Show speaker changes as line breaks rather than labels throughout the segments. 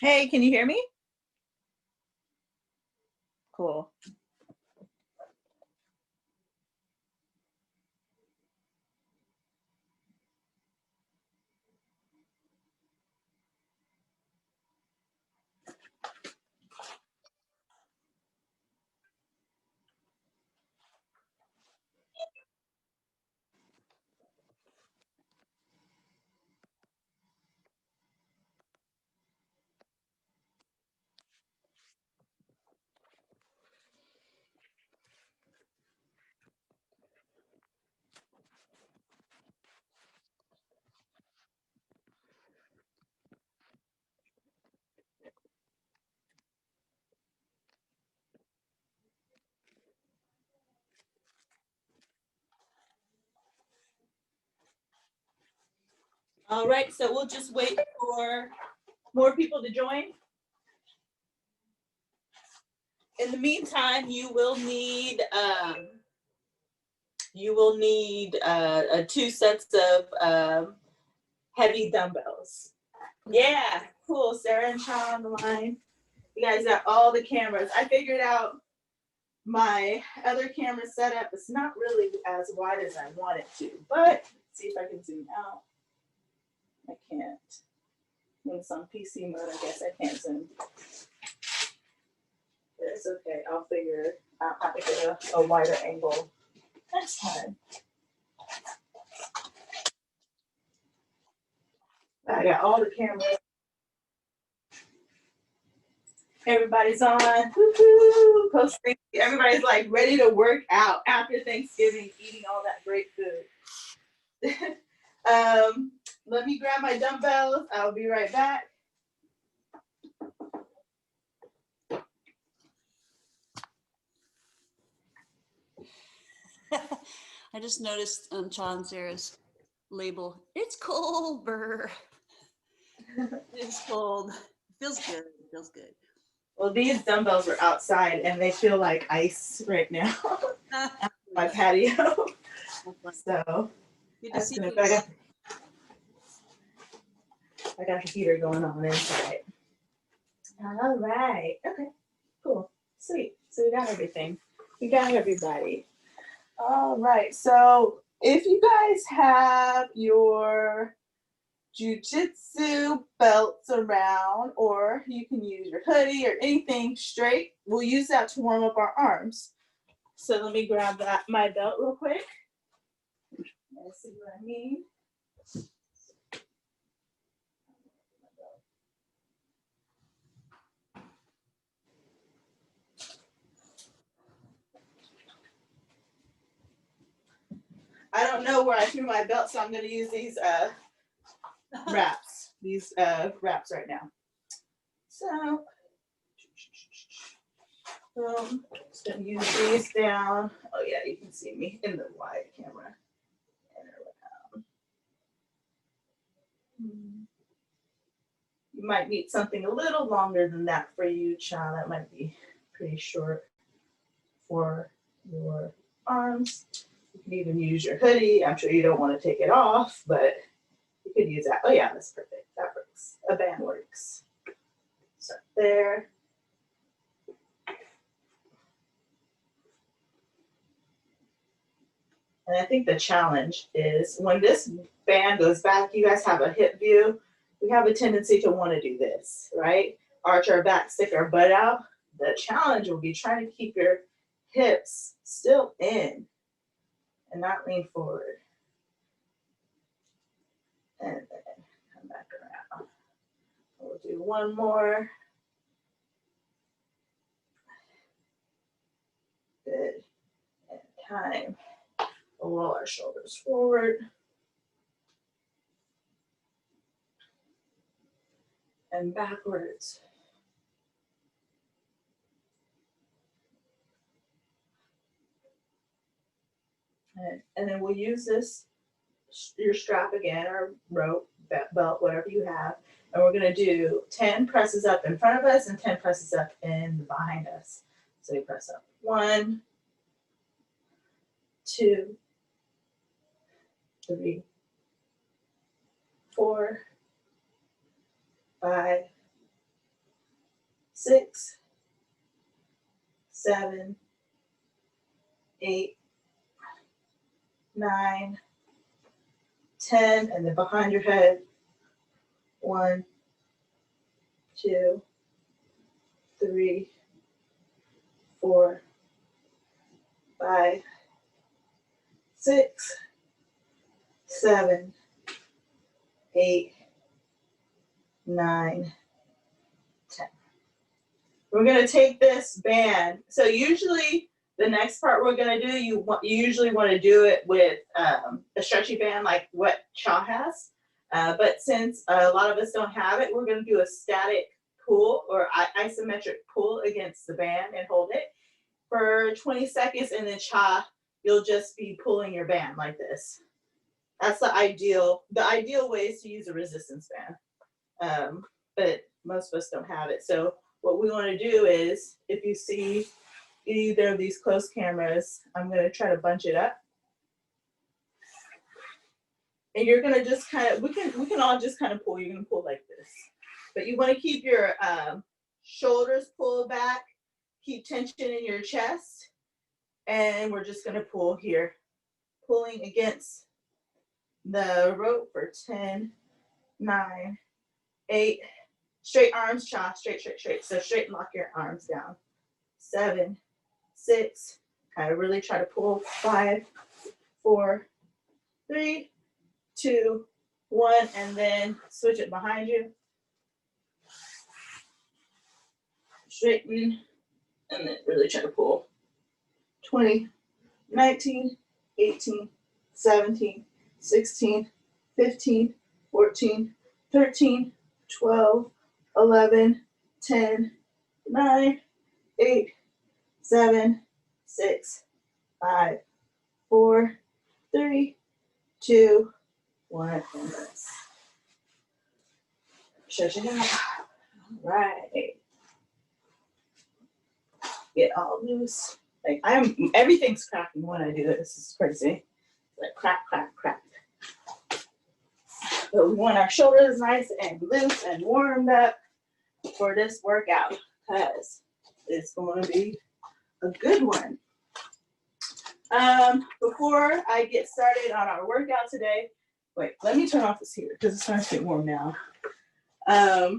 Hey, can you hear me? Cool. All right, so we'll just wait for more people to join. In the meantime, you will need 2 sets of heavy dumbbells. Yeah, cool. Sarah and Sean on the line. You guys got all the cameras. I figured out my other camera setup. It's not really as wide as I want it to, but let's see if I can zoom out. I can't. When it's on PC mode, I guess I can't zoom. But it's okay. I'll figure out how to get a wider angle next time. I got all the cameras. Everybody's on. Woo-hoo! Everybody's like ready to work out after Thanksgiving, eating all that great food. Let me grab my dumbbells. I'll be right back.
I just noticed on John Sarah's label, it's cold, brr. It's cold. It feels good. It feels good.
Well, these dumbbells are outside and they feel like ice right now on my patio. So that's good. I got the heater going on inside. All right. Okay. Cool. Sweet. So we got everything. We got everybody. All right. So if you guys have your jiu-jitsu belts around, or you can use your hoodie or anything straight, we'll use that to warm up our arms. So let me grab my belt real quick. Let's see what I mean. I don't know where I threw my belt, so I'm going to use these wraps. These wraps right now. So, just going to use these down. Oh yeah, you can see me in the wide camera. You might need something a little longer than that for you, Cha. That might be pretty short for your arms. You can even use your hoodie. I'm sure you don't want to take it off, but you could use that. Oh yeah, that's perfect. That works. A band works. Start there. And I think the challenge is when this band goes back, you guys have a hip view. We have a tendency to want to do this, right? Arch our back, stick our butt out. The challenge will be trying to keep your hips still in and not lean forward. And then come back around. We'll do one more. Good. And time. We'll roll our shoulders forward. And backwards. And then we'll use this, your strap again, or rope, belt, whatever you have. And we're going to do 10 presses up in front of us and 10 presses up in behind us. So you press up 1, 2, 3, 4, 5, 6, 7, 8, 9, 10, and then behind your head. 1, 2, 3, 4, 5, 6, 7, 8, 9, 10. We're going to take this band. So usually the next part we're going to do, you usually want to do it with a stretchy band like what Cha has. But since a lot of us don't have it, we're going to do a static pull or isometric pull against the band and hold it for 20 seconds. And then Cha, you'll just be pulling your band like this. That's the ideal way is to use a resistance band. But most of us don't have it. So what we want to do is, if you see either of these close cameras, I'm going to try to bunch it up. And you're going to just kind of, we can all just kind of pull. You're going to pull like this. But you want to keep your shoulders pulled back, keep tension in your chest. And we're just going to pull here, pulling against the rope for 10, 9, 8, straight arms, Cha, straight. So straight and lock your arms down. 7, 6, kind of really try to pull. 5, 4, 3, 2, 1, and then switch it behind you. Straighten, and then really try to pull. 20, 19, 18, 17, 16, 15, 14, 13, 12, 11, 10, 9, 8, 7, 6, 5, 4, 3, 2, 1, and let's stretch it out. All right. Get all loose. Like everything's cracking when I do this. This is crazy. Like crack. But we want our shoulders nice and loose and warmed up for this workout because it's going to be a good one. Before I get started on our workout today, wait, let me turn off this heater because it's starting to get warm now. Let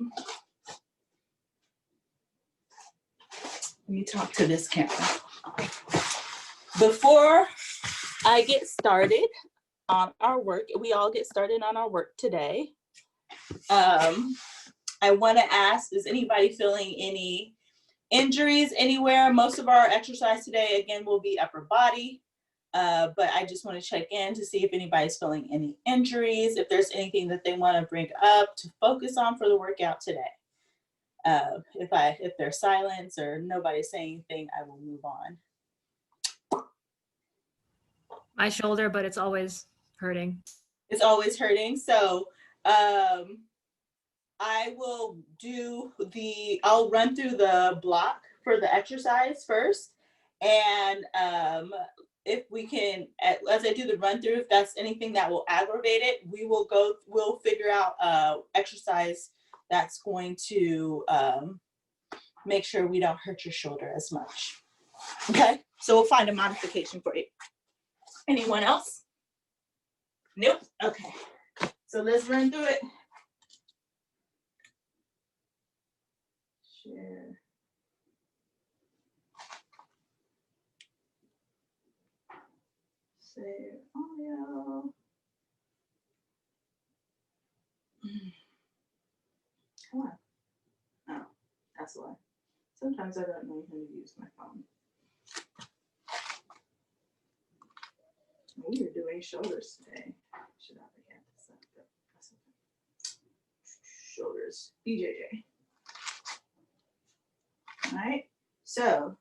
me talk to this camera. Before I get started on our work, we all get started on our work today. I want to ask, is anybody feeling any injuries anywhere? Most of our exercise today, again, will be upper body. But I just want to check in to see if anybody's feeling any injuries, if there's anything that they want to bring up to focus on for the workout today. If there's silence or nobody's saying anything, I will move on.
My shoulder, but it's always hurting.
It's always hurting. So I will I'll run through the block for the exercise first. And if we can, as I do the run through, if that's anything that will aggravate it, we'll figure out exercise that's going to make sure we don't hurt your shoulder as much. Okay, so we'll find a modification for it. Anyone else? Nope. Okay, so let's run through it. Share. Save audio. Come on. Oh, that's why. Sometimes I don't know how to use my phone. We are doing shoulders today. Should not forget this up, but that's okay. Shoulders, BJJ. All right, so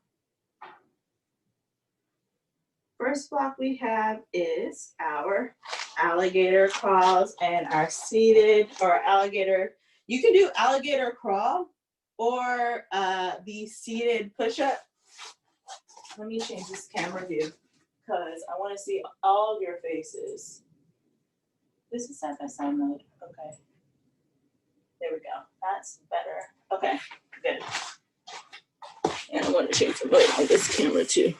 first block we have is our alligator crawls and our seated or alligator. You can do alligator crawl or the seated push-up. Let me change this camera view because I want to see all your faces. This is side-by-side mode? Okay. There we go. That's better. Okay, good. And I want to change the light on this camera too.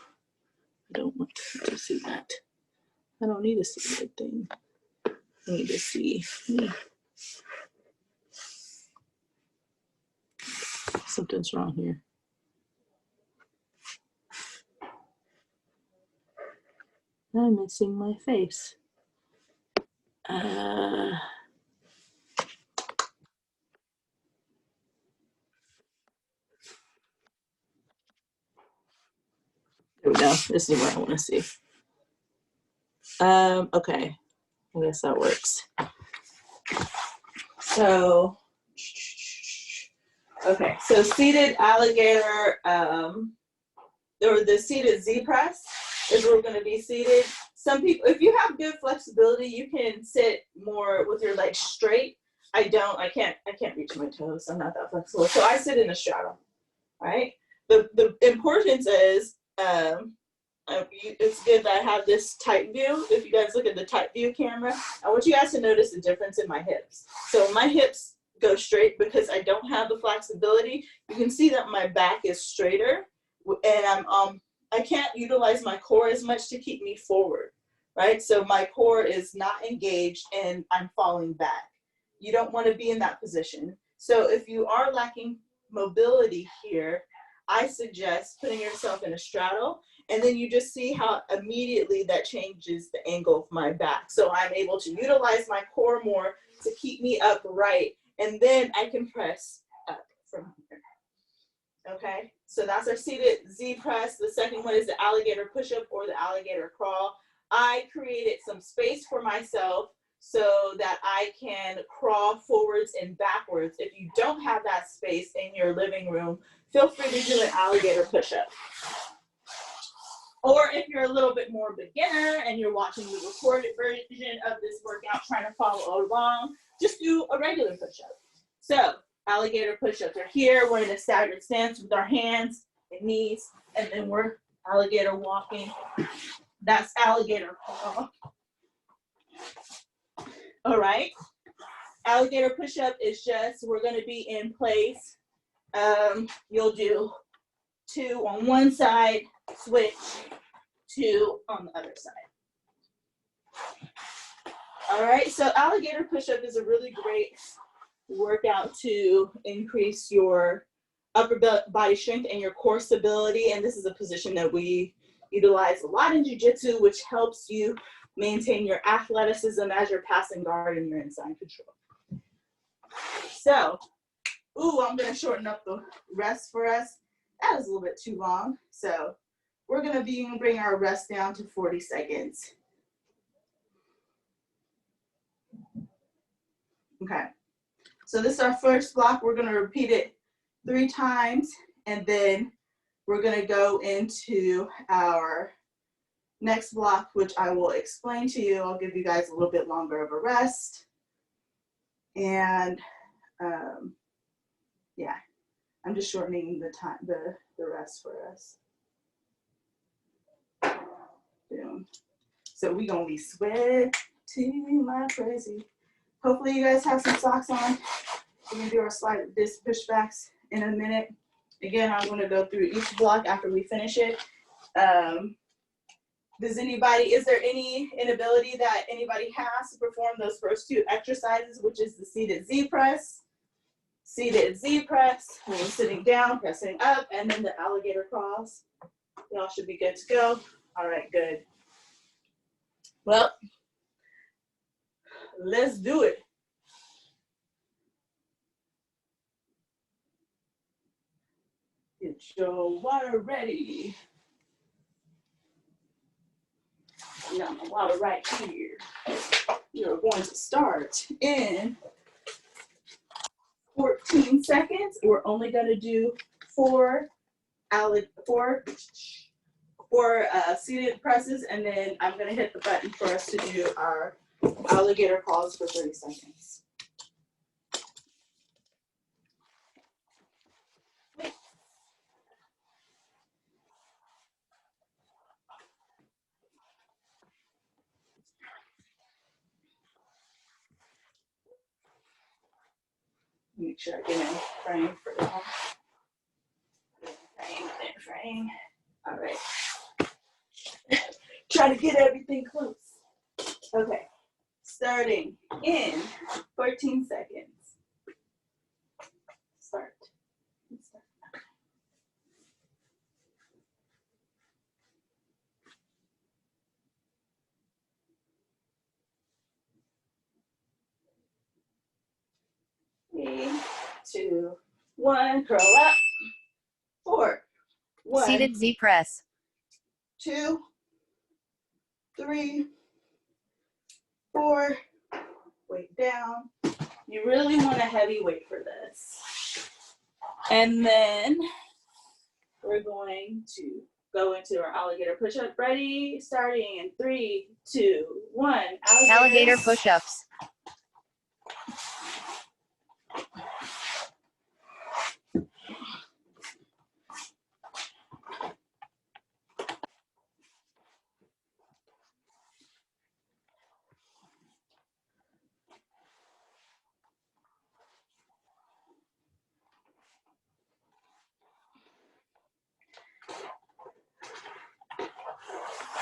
I don't want to see that. I don't need to see that thing. I need to see me. Something's wrong here. I'm missing my face. There we go. This is what I want to see. Okay. I guess that works. So, okay. So seated alligator, or the seated Z press is where we're going to be seated. Some people, if you have good flexibility, you can sit more with your legs straight. I can't reach my toes. I'm not that flexible. So I sit in a straddle, right? The importance is, it's good that I have this tight view. If you guys look at the tight view camera, I want you guys to notice the difference in my hips. So my hips go straight because I don't have the flexibility. You can see that my back is straighter, and I can't utilize my core as much to keep me forward, right? So my core is not engaged and I'm falling back. You don't want to be in that position. So if you are lacking mobility here, I suggest putting yourself in a straddle, and then you just see how immediately that changes the angle of my back. So I'm able to utilize my core more to keep me upright, and then I can press up from here. Okay, so that's our seated Z press. The second one is the alligator push-up or the alligator crawl. I created some space for myself so that I can crawl forwards and backwards. If you don't have that space in your living room, feel free to do an alligator push-up. Or if you're a little bit more beginner and you're watching the recorded version of this workout trying to follow along, just do a regular push-up. So alligator push-ups are here. We're in a staggered stance with our hands and knees, and then we're alligator walking. That's alligator crawl. All right. Alligator push-up is just, we're going to be in place. You'll do 2 on one side, switch, 2 on the other side. All right, so alligator push-up is a really great workout to increase your upper body strength and your core stability. And this is a position that we utilize a lot in jiu-jitsu, which helps you maintain your athleticism as your passing guard and your inside control. So, I'm gonna shorten up the rest for us. That was a little bit too long. So we're gonna bring our rest down to 40 seconds. Okay, so this is our first block. We're gonna repeat it 3 times, and then we're gonna go into our next block, which I will explain to you. I'll give you guys a little bit longer of a rest. And yeah, I'm just shortening the time, the rest for us. Boom. So we gonna be sweating like crazy. Hopefully you guys have some socks on. We're gonna do our slide disc pushbacks in a minute. Again, I'm gonna go through each block after we finish it. Is there any inability that anybody has to perform those first 2 exercises, which is the seated Z press, when we're sitting down, pressing up, and then the alligator crawls? Y'all should be good to go. All right, good. Well, let's do it. Get your water ready. I got my water right here. You're going to start in 14 seconds. We're only going to do 4 seated presses, and then I'm going to hit the button for us to do our alligator calls for 30 seconds. Make sure I get in frame for that. Frame there. trying. All right. Trying to get everything close. Okay. Starting in 14 seconds. Start. 3, 2, 1. Curl up. 4, 1.
Seated Z press.
2, 3, 4. Weight down. You really want a heavy weight for this. And then we're going to go into our alligator push-up. Ready? Starting in 3, 2, 1.
Alligator push-ups.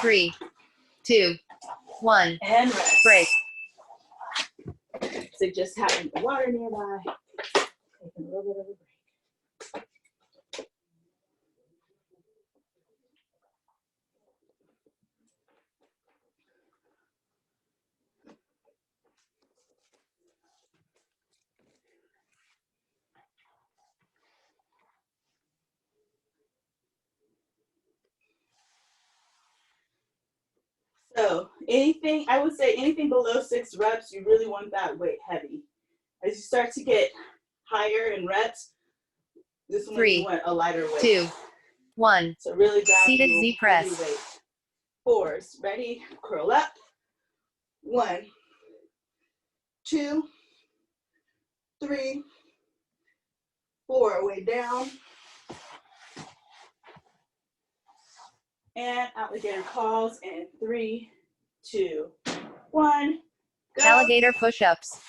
Three, 2, 1.
And rest.
Break.
So just having the water nearby. Taking a little bit of a break. So anything, I would say anything below 6 reps, you really want that weight heavy. As you start to get higher in reps, this one you want a lighter weight.
2, 1.
So really grab
Seated
you
Z press.
weight. 4s. Ready? Curl up. 1, 2, 3, 4. Way down. And alligator calls in 3, 2, 1. Go.
Alligator push-ups.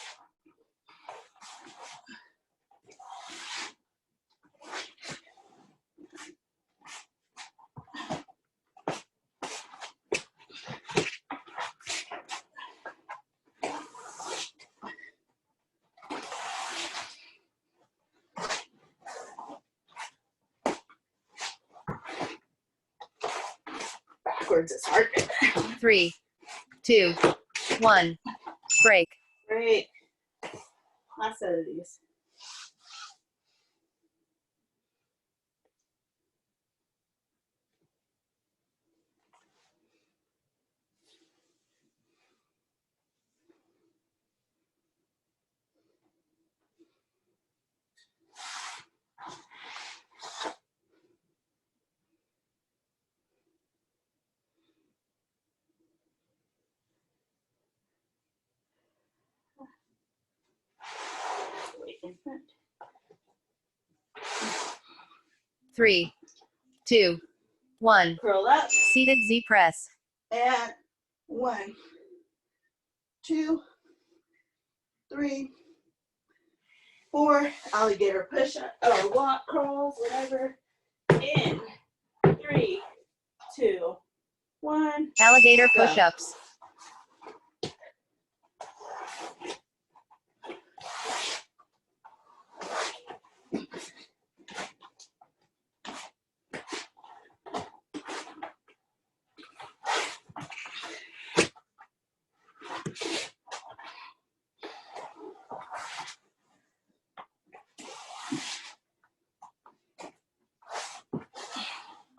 Backwards is hard.
3, 2, 1. Break.
Great. Last set of these. In front.
3, 2, 1.
Curl up.
Seated Z press.
And 1, 2, 3, 4. Alligator push up or walk, crawls, whatever. In 3, 2, 1.
Alligator
Go.
push-ups.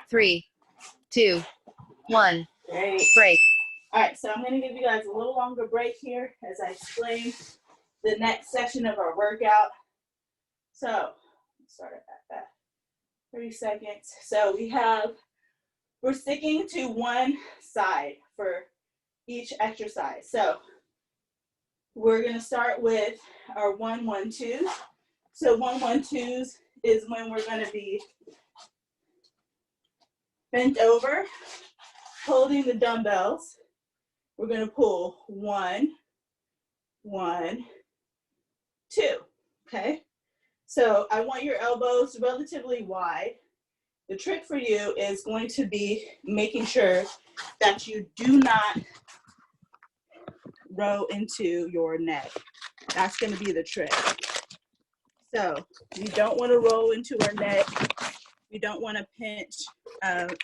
Three, 2, 1.
Great.
Break.
All right, so I'm going to give you guys a little longer break here as I explain the next section of our workout. So let's start at that. 30 seconds. So we're sticking to one side for each exercise. So we're going to start with our 1-1-2s. So 1-1-2s is when we're going to be bent over, holding the dumbbells. We're going to pull 1, 1, 2. Okay? So I want your elbows relatively wide. The trick for you is going to be making sure that you do not row into your neck. That's going to be the trick. So you don't want to roll into our neck. We don't want to pinch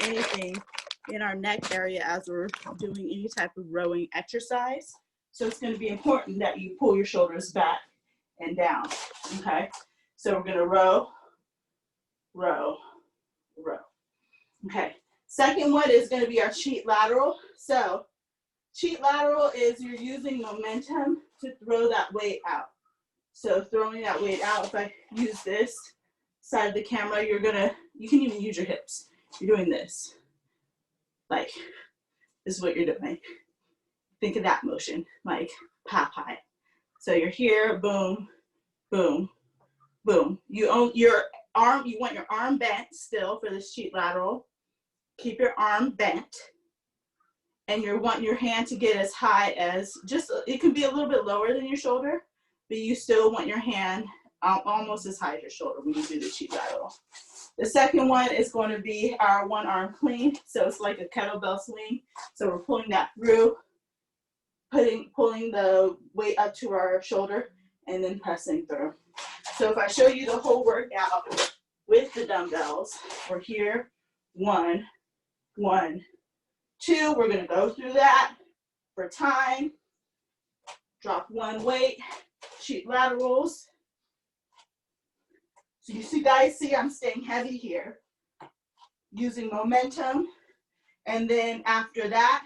anything in our neck area as we're doing any type of rowing exercise. So it's going to be important that you pull your shoulders back and down, okay? So we're going to row, row, row. Okay, second one is going to be our cheat lateral. So cheat lateral is you're using momentum to throw that weight out. So throwing that weight out, if I use this side of the camera, you can even use your hips. You're doing this. Like, this is what you're doing. Think of that motion, like Popeye. So you're here, boom, boom, boom. You want your arm bent still for this cheat lateral. Keep your arm bent. And you want your hand to get as high as, it can be a little bit lower than your shoulder, but you still want your hand almost as high as your shoulder when you do the cheat lateral. The second one is going to be our one arm clean. So it's like a kettlebell swing. So we're pulling that through, pulling the weight up to our shoulder and then pressing through. So if I show you the whole workout with the dumbbells, we're here, 1, 1, 2, we're going to go through that for time. Drop one weight, cheat laterals. So you guys see I'm staying heavy here, using momentum. And then after that,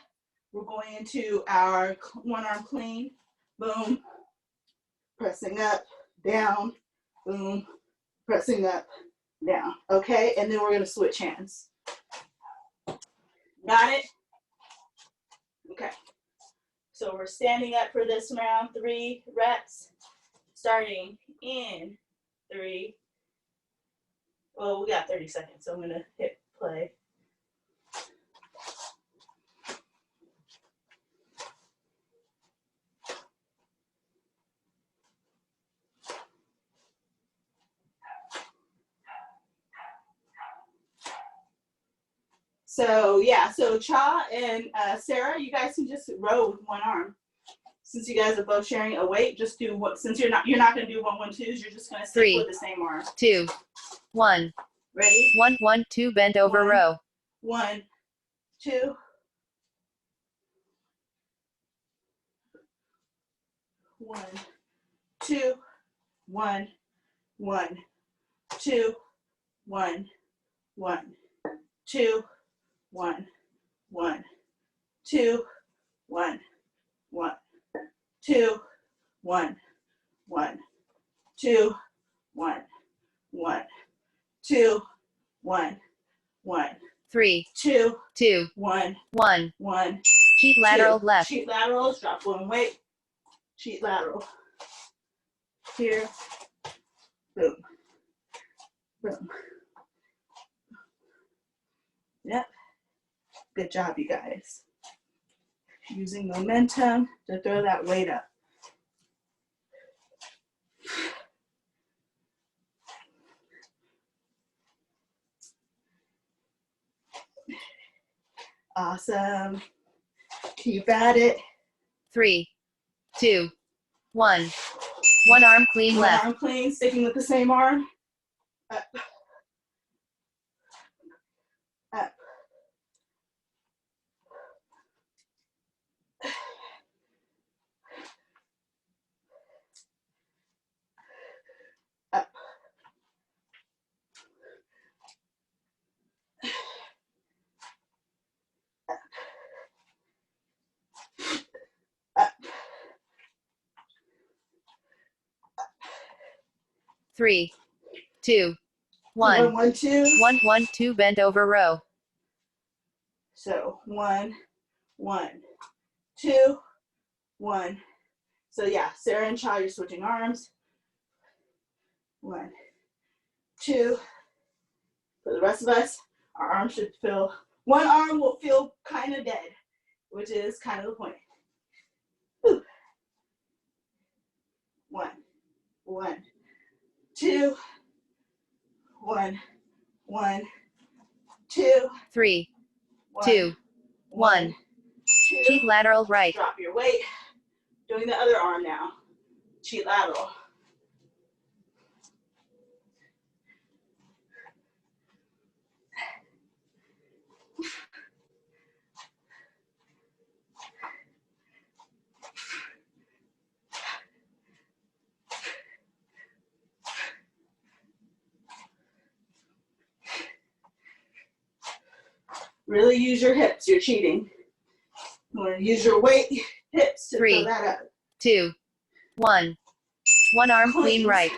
we're going into our one arm clean, boom, pressing up, down, boom, pressing up, down, okay? And then we're gonna switch hands. Got it? Okay. So we're standing up for this round, 3 reps, starting in 3. Well, we got 30 seconds, so I'm gonna hit play. So yeah, so Cha and Sarah, you guys can just row with one arm. Since you guys are both sharing a weight, just do what. Since you're not gonna do 1, 1, 2s. You're just gonna stick with the same arm.
2, 1.
Ready?
1, 1, 2 bent over
1,
row.
1, 2. 1, 2. 1, 1, 2. 1, 1, 2. 1, 1, 2. 1, 1, 2. 1, 1, 2. 1, 1, 2. 1, 1,
3,
2,
2,
1,
1.
1,
Cheat lateral
2.
left.
Cheat laterals, drop one weight. Cheat lateral. Here. Boom. Boom. Yep. Good job, you guys. Using momentum to throw that weight up. Awesome. Keep at it.
3, 2, 1. One arm clean
One
left.
arm clean, sticking with the same arm. Up. Up. Up. Up.
3, 2,
1,
1.
1, 2.
1, 1, 2 bent over row.
So 1, 1, 2, 1. So yeah, Sarah and Cha, you're switching arms. 1, 2. For the rest of us, our arm should feel, one arm will feel kind of dead, which is kind of the point. Whew. 1, 1, 2, 1, 1, 2,
3,
1,
2, 1.
2.
Cheat lateral right.
Drop your weight. Doing the other arm now. Cheat lateral. Really use your hips. You're cheating. You want to use your weight, hips to
3,
fill that up.
2, 1. One arm clean
Cleans.
right.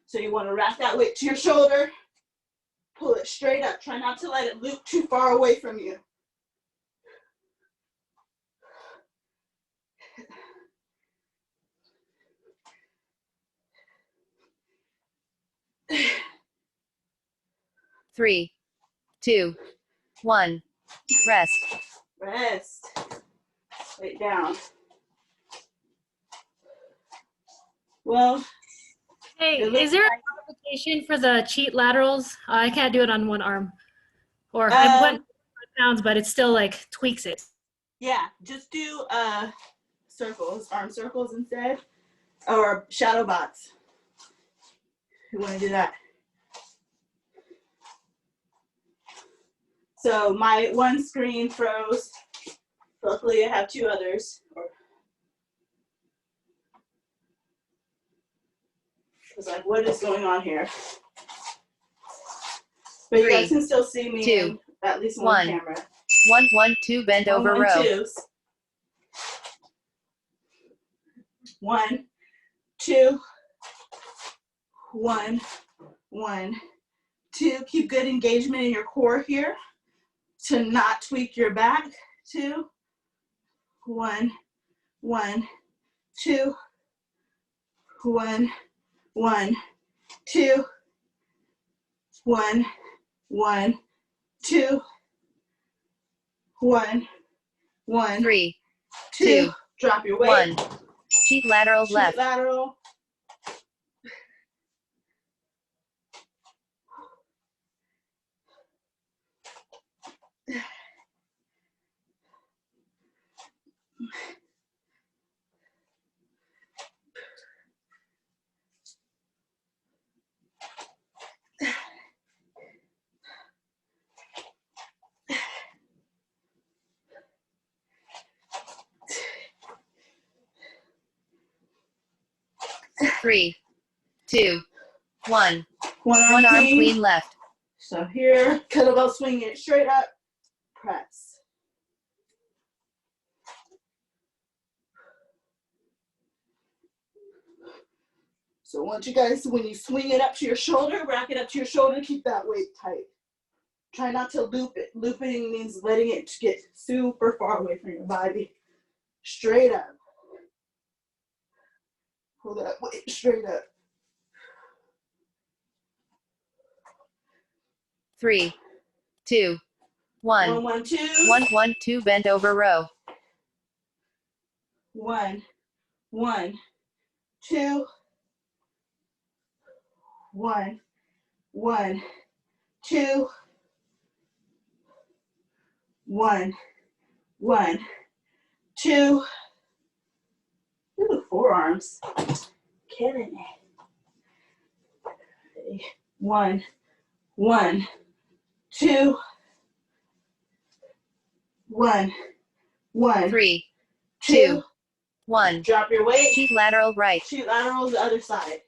So you want to wrap that weight to your shoulder. Pull it straight up. Try not to let it loop too far away from you.
Three, 2, 1. Rest.
Rest. Weight down. Well,
Hey,
it looks
is there a
like-
modification for the cheat laterals? I can't do it on one arm. Or I
Um,
went 5 pounds, but it still like tweaks it.
yeah, just do circles, arm circles instead, or shadow box. You want to do that? So my one screen froze. Luckily, I have 2 others. I was like, what is going on here? But you guys
3,
can still see me
2,
in at least one
1.
camera.
1, 1, 2. Bend over
1, 1,
row.
2s. 1, 2, 1, 1, 2. Keep good engagement in your core here to not tweak your back. 2, 1, 1, 2, 1, 1, 2, 1, 1, 2, 1, 1,
3,
2.
2,
Drop your weight.
1. Cheat lateral
Cheat
left.
lateral.
Three, 2, 1.
One arm,
One arm
clean.
clean left.
So here, kettlebell swing it straight up, press. So once you guys, when you swing it up to your shoulder, rack it up to your shoulder, keep that weight tight. Try not to loop it. Looping means letting it get super far away from your body. Straight up. Pull that weight straight up.
3, 2, 1.
1, 1, 2.
1, 1, 2. Bend over row.
1, 1, 2. 1, 1, 2. 1, 1, 2. Ooh, forearms. Killing it. Ready. 1, 1, 2. 1, 1,
3,
2.
2, 1.
Drop your weight.
Cheat lateral right.
Shoot lateral the other side.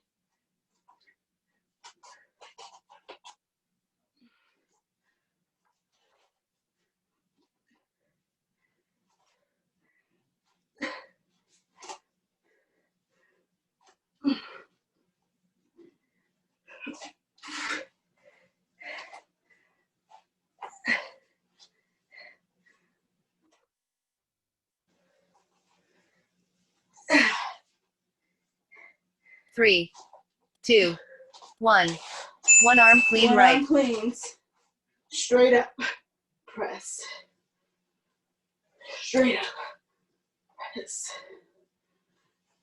Three, 2, 1. One arm clean
One
right.
arm cleans. Straight up. Press. Straight up. Press.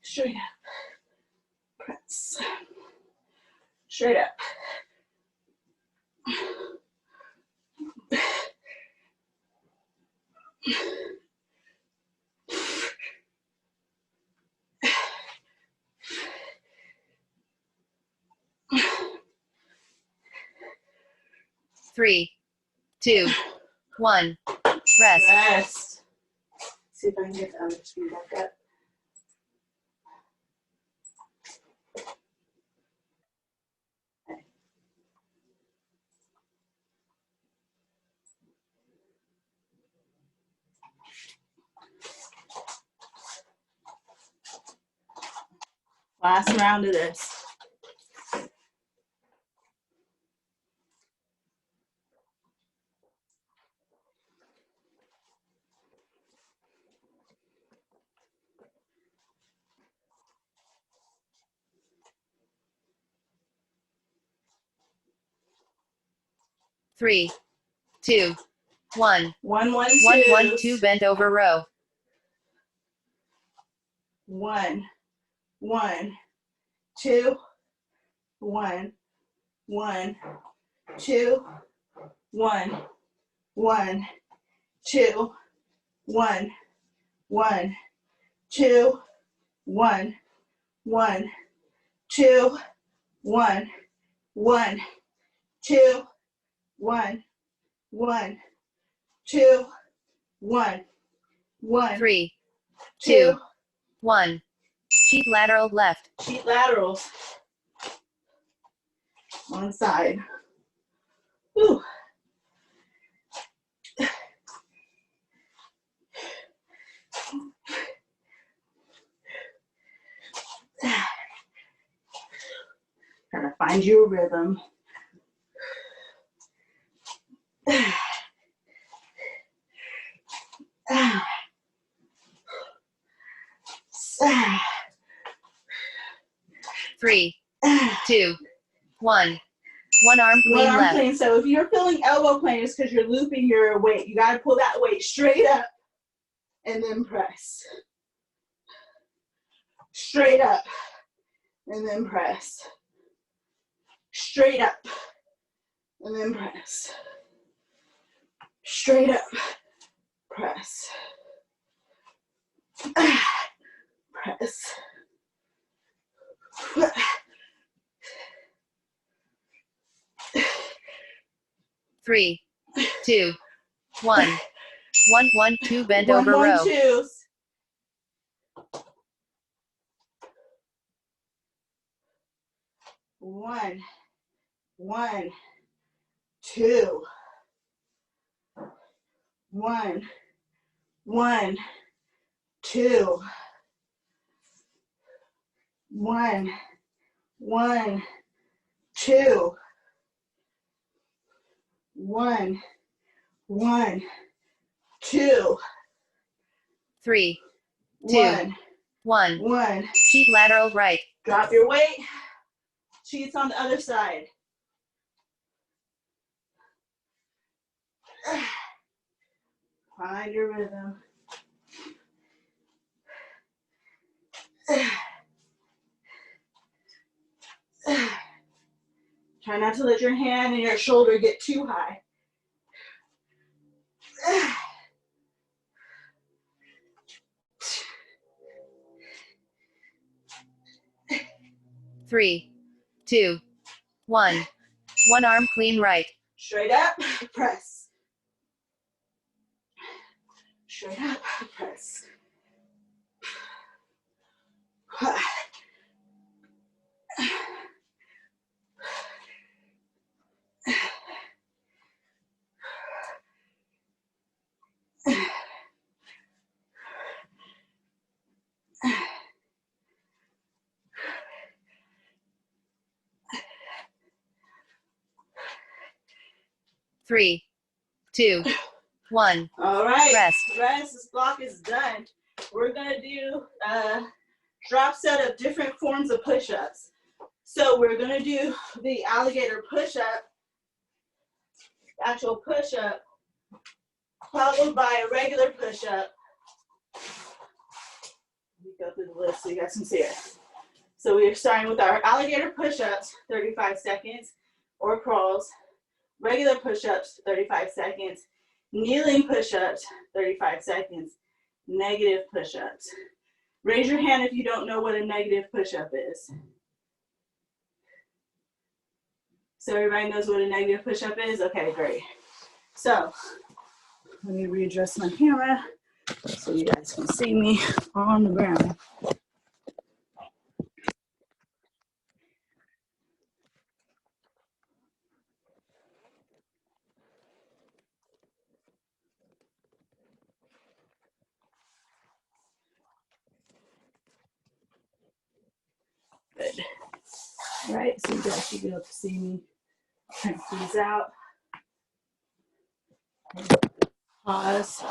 Straight up. Press. Straight up.
3, 2, 1. Rest.
Rest. See if I can get the other screen back up. Last round of this.
Three, two, one.
1, 1, 2.
1, 1, 2 bent over row.
1, 1, 2, 1, 1, 2, 1, 1, 2, 1, 1, 2, 1, 1, 2, 1, 1, 2, 1, 1, 2, 1, 1,
3,
2.
2, 1. Sheet lateral left.
Sheet laterals. One side. Whew. Trying to find you a rhythm.
Three, 2, 1. One arm
One
clean
arm
left.
clean. So if you're feeling elbow clean, it's because you're looping your weight. You got to pull that weight straight up and then press. Straight up and then press. Straight up and then press. Straight up, press. Press.
3, 2, 1. 1, 1, 2 bent
1,
over
1,
row.
2s. 1, 1, 2. 1, 1, 2. 1, 1, 2. 1, 1, 2.
3, 2,
1,
1.
1.
Sheet lateral right.
Drop your weight. Sheets on the other side. Find your rhythm. Try not to let your hand and your shoulder get too high.
3, 2, 1. One arm clean right.
Straight up, press. Straight up, press.
Three, 2, 1.
All right,
Rest.
rest. This block is done. We're gonna do a drop set of different forms of push-ups. So we're gonna do the alligator push-up, actual push-up, followed by a regular push-up, We go through the list so you guys can see it. So we are starting with our alligator push-ups, 35 seconds, or crawls, regular push-ups, 35 seconds, kneeling push-ups, 35 seconds, negative push-ups. Raise your hand if you don't know what a negative push-up is. So everybody knows what a negative push-up is? Okay, great. So let me readjust my camera so you guys can see me on the ground. Good. All right, so you guys should be able to see me. Print these out. Pause.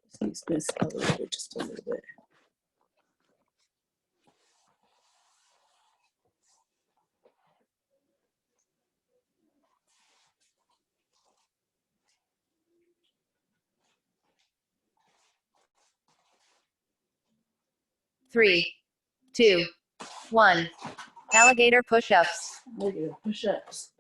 Just needs this elevated just a little bit.
Three, two, one. Alligator push-ups.
Negative push-ups.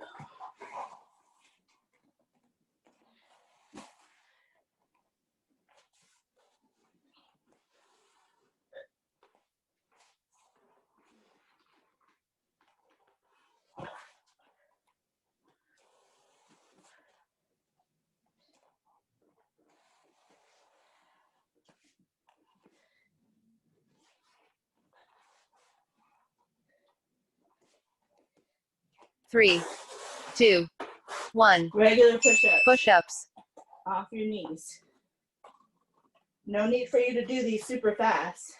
Three, two, one.
Regular push-ups.
Push-ups.
Off your knees. No need for you to do these super fast.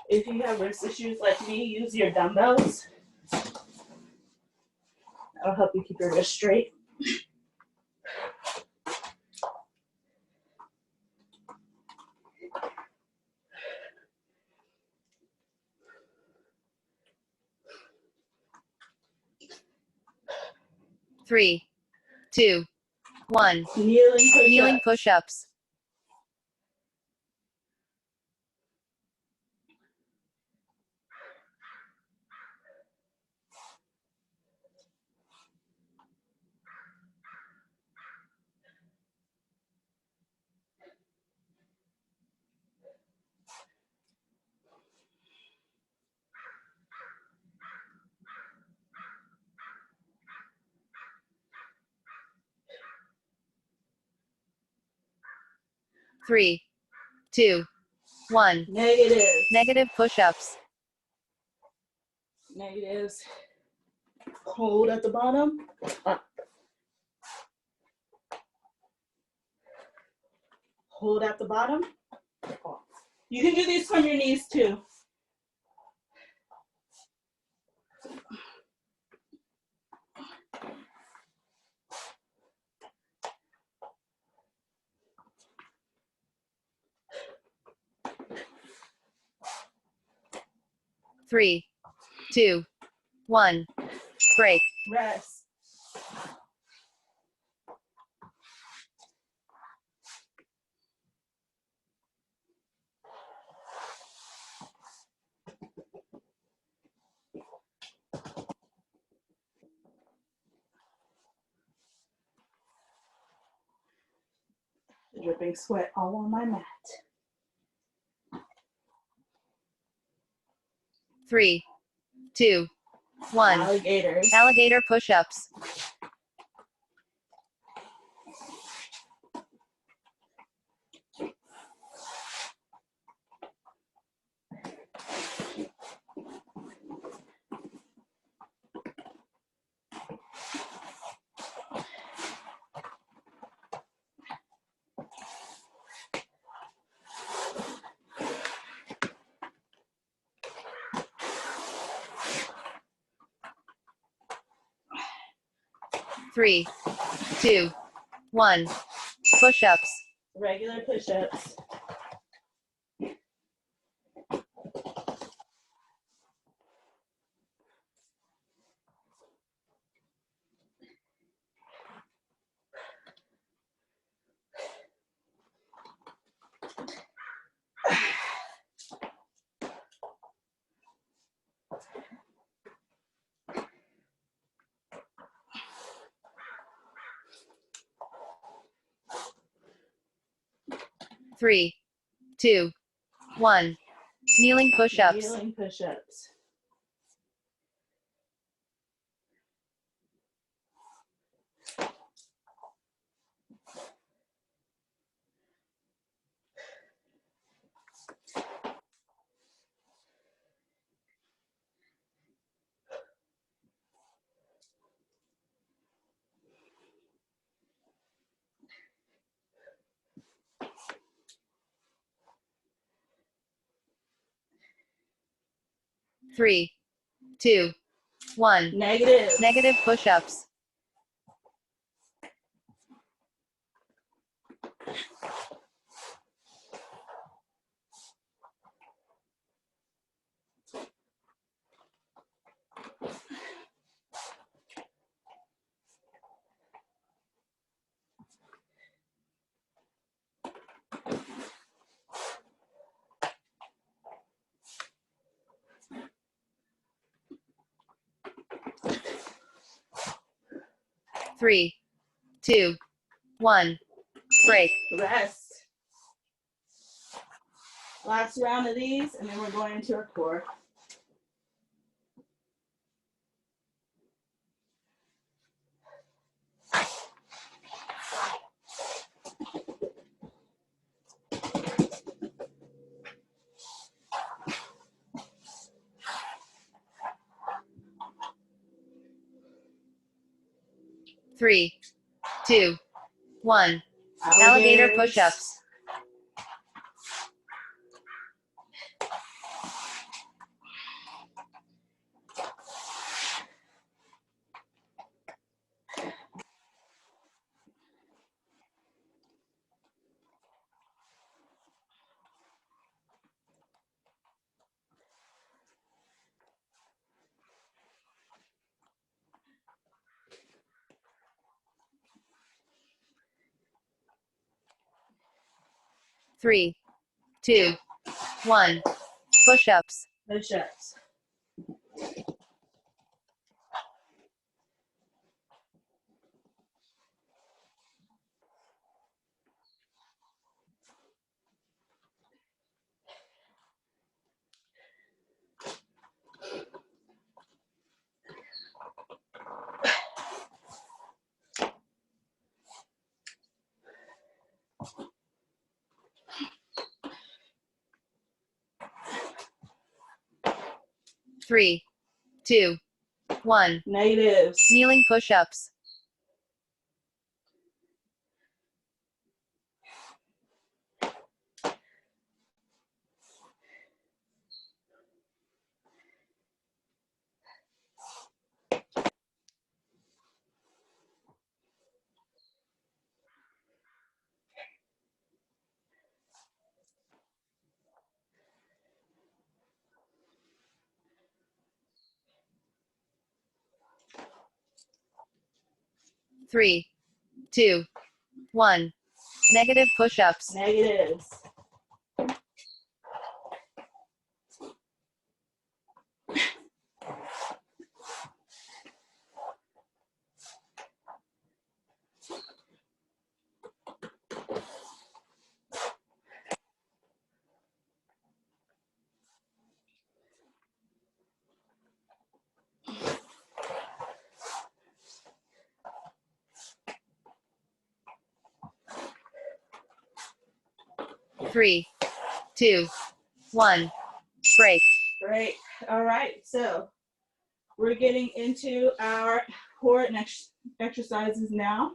If you have wrist issues like me, use your dumbbells. That'll help you keep your wrist straight.
Three, two, one.
Kneeling push-ups.
Kneeling push-ups. Three, two, one.
Negative.
Negative push-ups.
Negatives. Hold at the bottom. Up. Hold at the bottom. Off. You can do these from your knees too.
Three, two, one. Break.
Rest. Dripping sweat all on my mat.
Three, two, one.
Alligators.
Alligator push-ups. Three, two, one. Push-ups.
Regular push-ups.
3, 2, 1. Kneeling push-ups.
Kneeling push-ups.
Three, 2, 1.
Negative.
Negative push-ups. Three, 2, 1. Break.
Rest. Last round of these, and then we're going into our core.
Three, 2, 1. Alligator push-ups. Three, 2, 1. Push-ups.
Push-ups.
Three, 2, 1.
Negatives.
Kneeling push-ups. Three, 2, 1. Negative push-ups.
Negatives.
Three, 2, 1. Break.
Great. All right. So we're getting into our core and exercises now.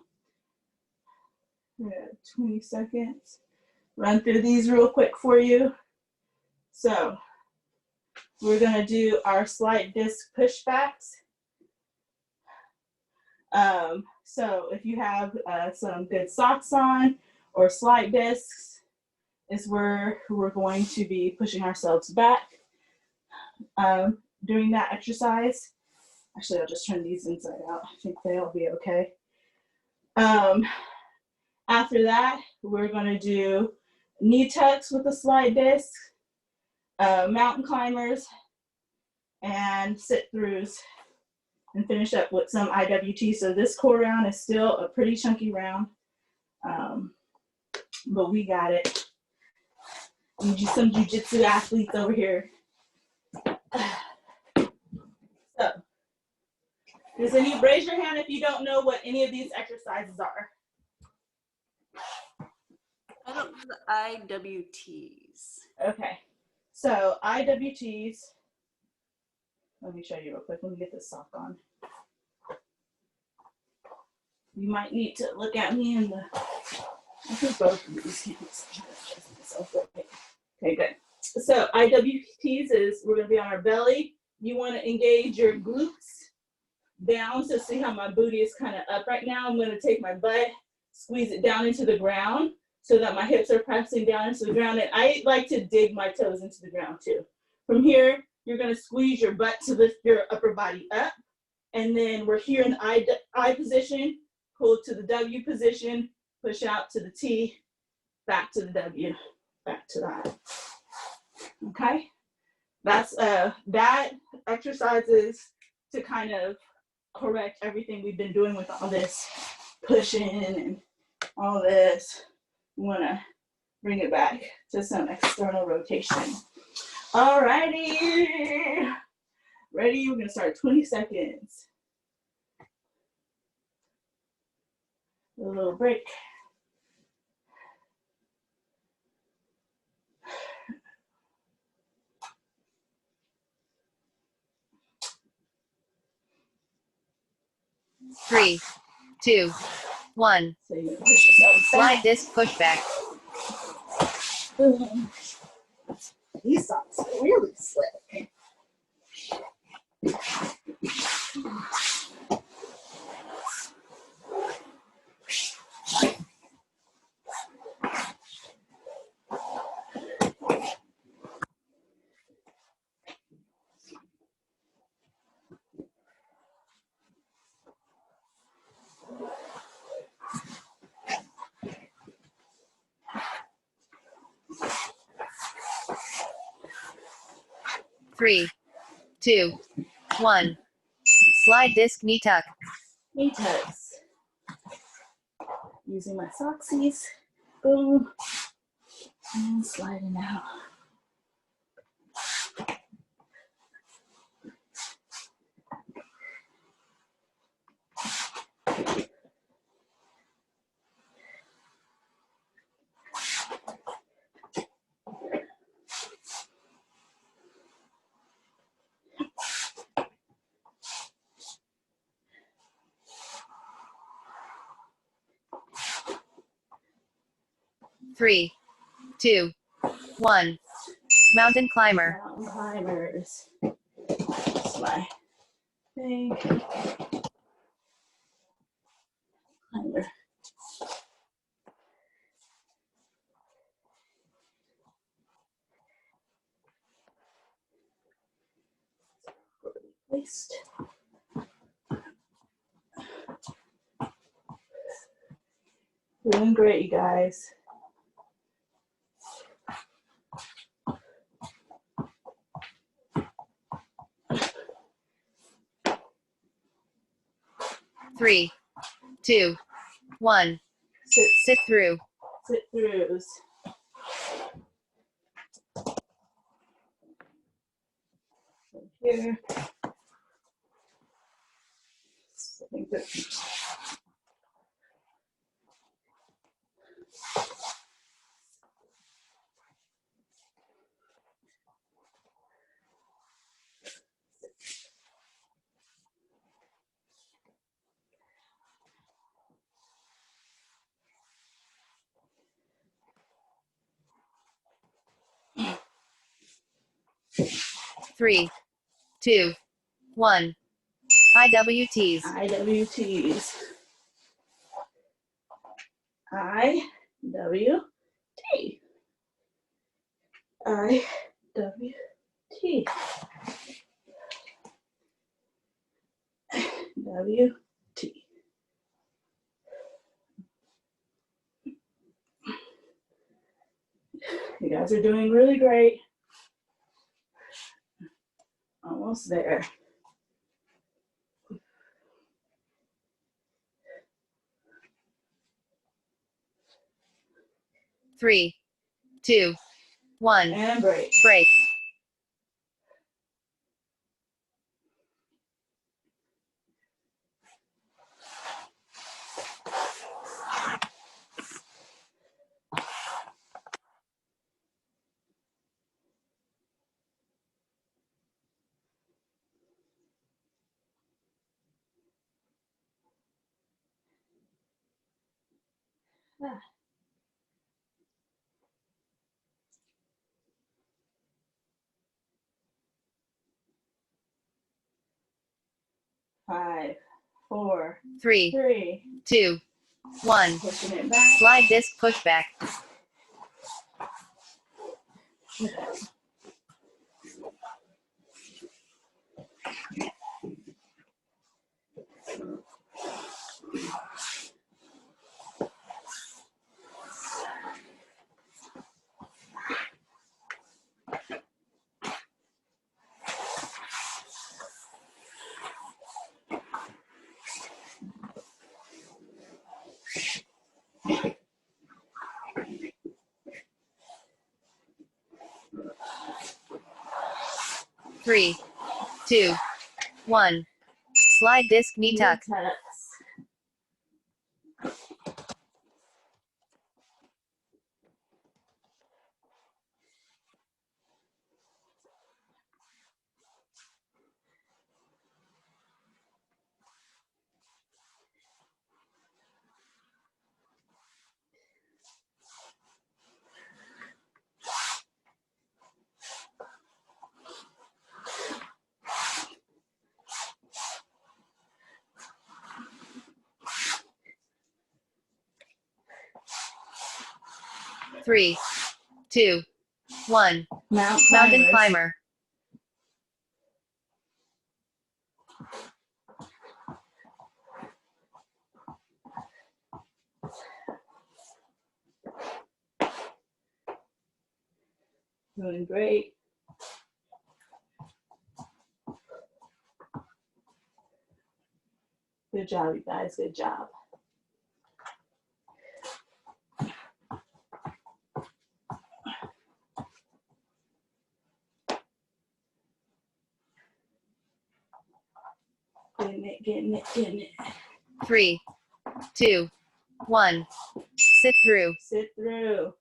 We have 20 seconds. Run through these real quick for you. So we're going to do our slight disc pushbacks. So if you have some good socks on or slight discs, is where we're going to be pushing ourselves back doing that exercise. Actually, I'll just turn these inside out. I think they'll be okay. After that, we're going to do knee tucks with a slide disc, mountain climbers, and sit-throughs, and finish up with some IWT. So this core round is still a pretty chunky round, but we got it. Need you some jujitsu athletes over here. So, raise your hand if you don't know what any of these exercises are.
I don't know the IWTs.
Okay, so IWTs, let me show you real quick. Let me get this sock on. You might need to look at me in the, I think both of these hands. Okay, good. So IWTs is, we're gonna be on our belly. You wanna engage your glutes down, so see how my booty is kind of up right now. I'm gonna take my butt, squeeze it down into the ground so that my hips are pressing down into the ground. And I like to dig my toes into the ground too. From here, you're gonna squeeze your butt to lift your upper body up. And then we're here in the I position, pull to the W position, push out to the T, back to the W, back to that. Okay? That's that exercises to kind of correct everything we've been doing with all this pushing and all this. We want to bring it back to some external rotation. Alrighty. Ready? We're going to start 20 seconds. A little break.
Three, two, one.
So you push yourself
Slide
back.
disc pushback.
Boom. These socks are really slick.
Three, two, one. Slide disc knee tuck.
Knee tucks. Using my socksies. Boom. And sliding out.
Three, two, one. Mountain climber.
Mountain climbers. That's my thing. Climber. Waist. Doing great, you guys.
Three, two, one. Sit through.
Sit throughs. Here. Sitting through.
Three, two, one. IWTs.
IWTs. IWT. IWT. WT. You guys are doing really great. Almost there.
Three, two, 1.
And break.
Break.
5, 4,
3,
3.
2, 1.
Pushing it back.
Slide disc pushback. 3, 2, 1. Slide disc knee tuck.
Tucks.
Three, 2, 1. Mountain climber.
Doing great. Good job, you guys. Good job. Getting it.
3, 2, 1. Sit through.
Sit through.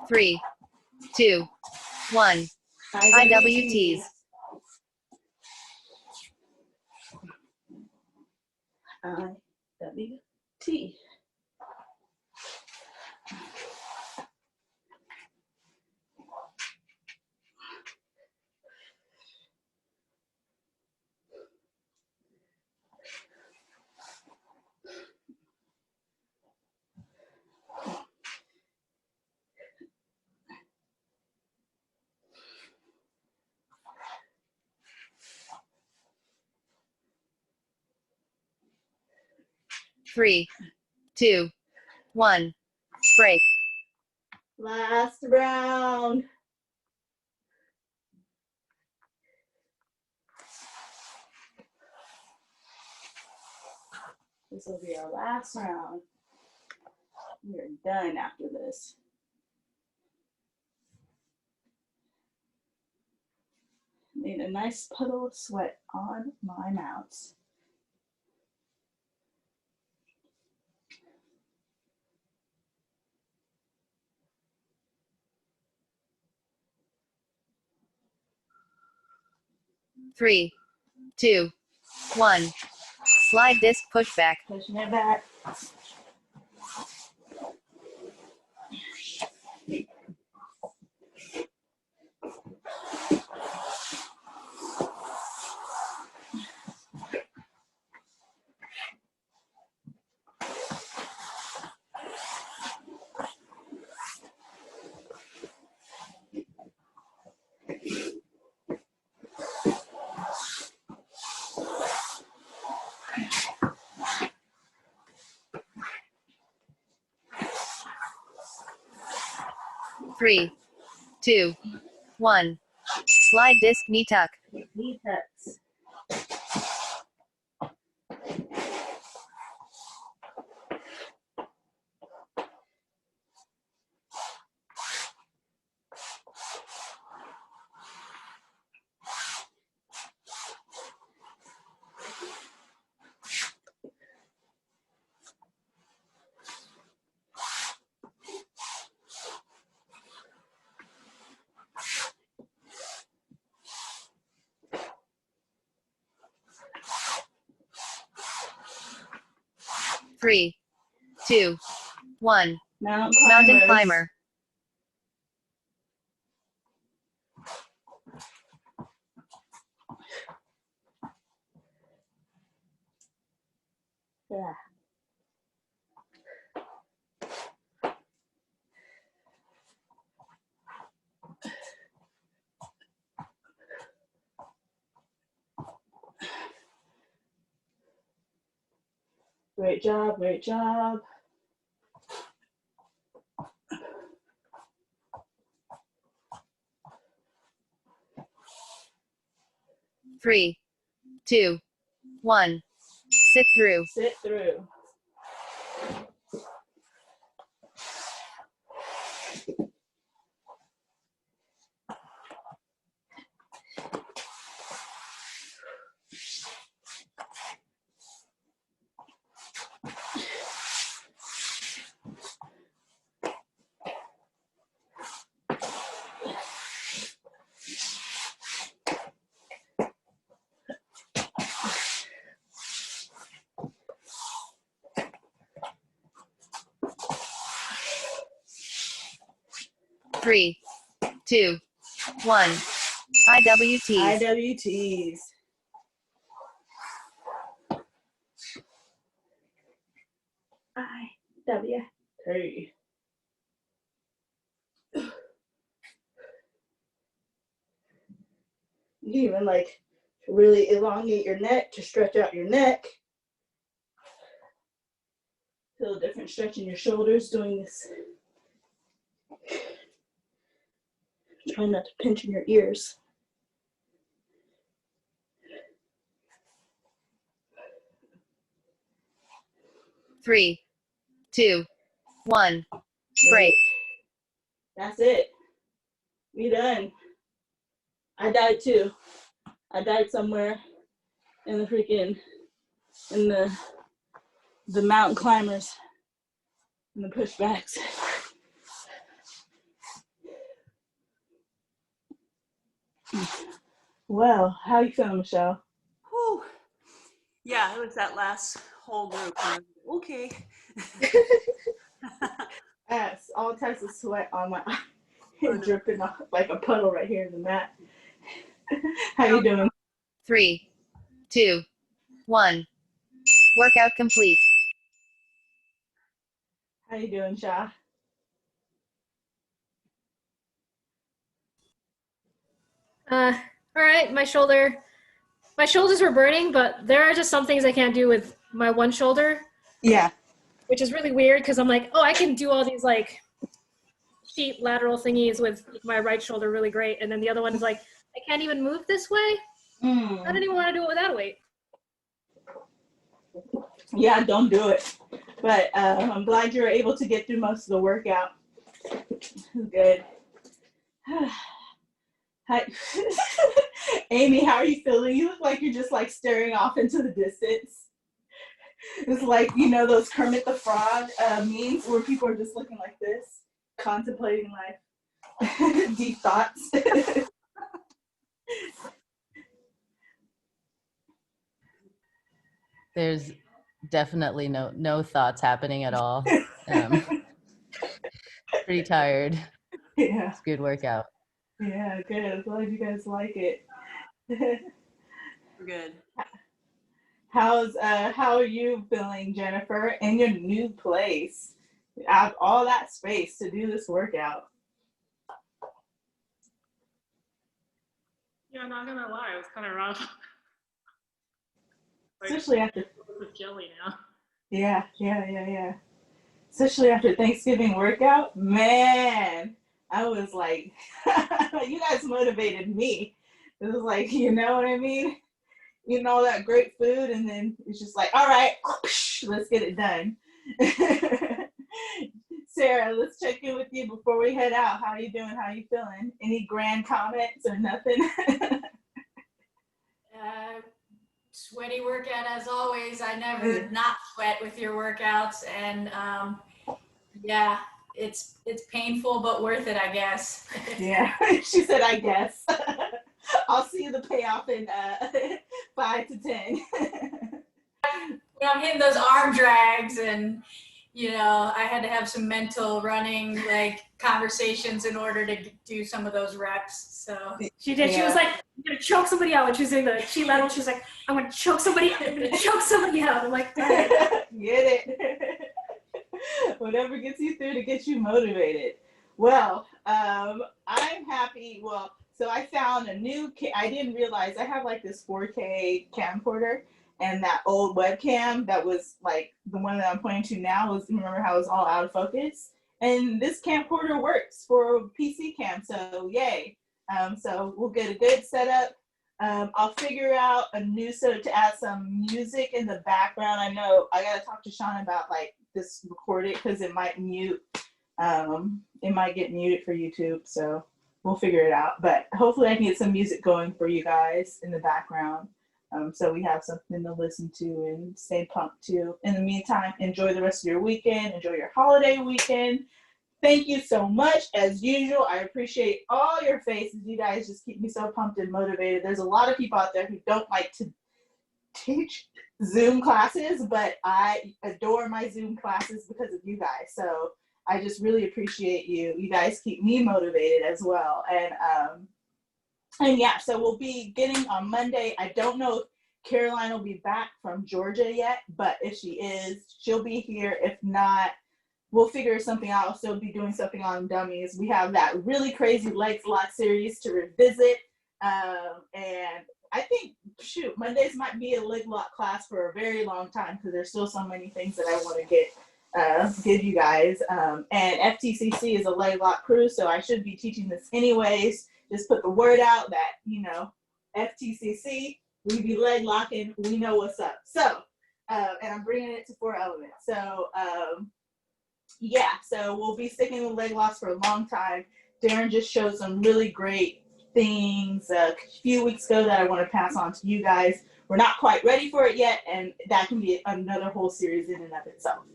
Three, 2, 1. IWTs.
IWT.
Three, 2, 1. Break.
Last round. This will be our last round. We're done after this. Made a nice puddle of sweat on my mounts.
Three, 2, 1. Slide disc pushback.
Pushing it back.
3, 2, 1. Slide disc knee tuck.
Knee tucks.
3, 2, 1.
Mountain
Mountain
climbers.
climber.
Yeah. Great job, great job.
Three, 2, 1. Sit through.
Sit through.
Three, 2, 1. IWTs.
IWTs. IWT. You can even like really elongate your neck to stretch out your neck. Feel a different stretch in your shoulders doing this. Try not to pinch in your ears.
Three, 2, 1. Break.
That's it. We done. I died too. I died somewhere in the freaking, in the mountain climbers, in the pushbacks. Well, how you feeling, Michelle?
Whew. Yeah, it was that last whole group. Okay.
Yes, all types of sweat on my eye, dripping off like a puddle right here in the mat. How you doing?
3, 2, 1. Workout complete.
How you doing, Sha?
All right, my shoulders were burning, but there are just some things I can't do with my one shoulder,
Yeah.
which is really weird because I'm like, oh, I can do all these like sheet lateral thingies with my right shoulder really great, and then the other one is like, I can't even move this way. I don't even want to do it without weight.
Yeah, don't do it. But I'm glad you were able to get through most of the workout. Good. Hi. Amy, how are you feeling? You look like you're just like staring off into the distance. It's like, you know, those Kermit the Frog memes where people are just looking like this, contemplating life, deep thoughts.
There's definitely no thoughts happening at all. Pretty tired.
Yeah.
It's a good workout.
Yeah, good. I'm glad you guys like it.
We're good.
How are you feeling, Jennifer, in your new place? You have all that space to do this workout.
Yeah, I'm not gonna lie, it was kind of rough.
Especially after
With jelly now.
Yeah. Especially after Thanksgiving workout, man. I was like, you guys motivated me. It was like, you know what I mean? Eating all that great food, and then it's just like, all right, let's get it done. Sarah, let's check in with you before we head out. How are you doing? How are you feeling? Any grand comments or nothing?
Sweaty workout as always. I never not sweat with your workouts, and yeah, it's painful but worth it, I guess.
Yeah, she said, I guess. I'll see the payoff in 5 to 10.
When I'm hitting those arm drags, and I had to have some mental running like conversations in order to do some of those reps. So
She did.
Yeah.
She was like, I'm gonna choke somebody out when she was doing the cheat lateral. She was like, I'm gonna choke somebody out. I'm gonna choke somebody out. I'm like, all right.
Get it. Whatever gets you through to get you motivated. Well, I'm happy. Well, so I found a new, I didn't realize I have like this 4K camcorder, and that old webcam that was like the one that I'm pointing to now was, remember how it was all out of focus? And this camcorder works for PC cam, so yay. So we'll get a good setup. I'll figure out a new setup to add some music in the background. I know I gotta talk to Sean about like this recorded because it might mute. It might get muted for YouTube, so we'll figure it out. But hopefully I can get some music going for you guys in the background, so we have something to listen to and stay pumped to. In the meantime, enjoy the rest of your weekend. Enjoy your holiday weekend. Thank you so much. As usual, I appreciate all your faces. You guys just keep me so pumped and motivated. There's a lot of people out there who don't like to teach Zoom classes, but I adore my Zoom classes because of you guys. So I just really appreciate you. You guys keep me motivated as well. And yeah, so we'll be getting on Monday. I don't know if Caroline will be back from Georgia yet, but if she is, she'll be here. If not, we'll figure something out. I'll still be doing something on dummies. We have that really crazy legs lock series to revisit. And I think, shoot, Mondays might be a leg lock class for a very long time because there's still so many things that I want to give you guys. And FTCC is a leg lock crew, so I should be teaching this anyways. Just put the word out that, FTCC, we be leg locking, we know what's up. So, and I'm bringing it to 4 Elements. So, yeah, so we'll be sticking with leg locks for a long time. Darren just showed some really great things a few weeks ago that I want to pass on to you guys. We're not quite ready for it yet, and that can be another whole series in and of itself.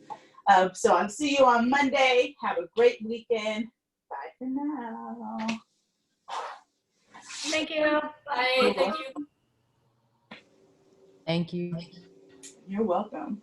So I'll see you on Monday. Have a great weekend. Bye for now.
Thank you.
Bye. Thank you.
Thank you.
You're welcome.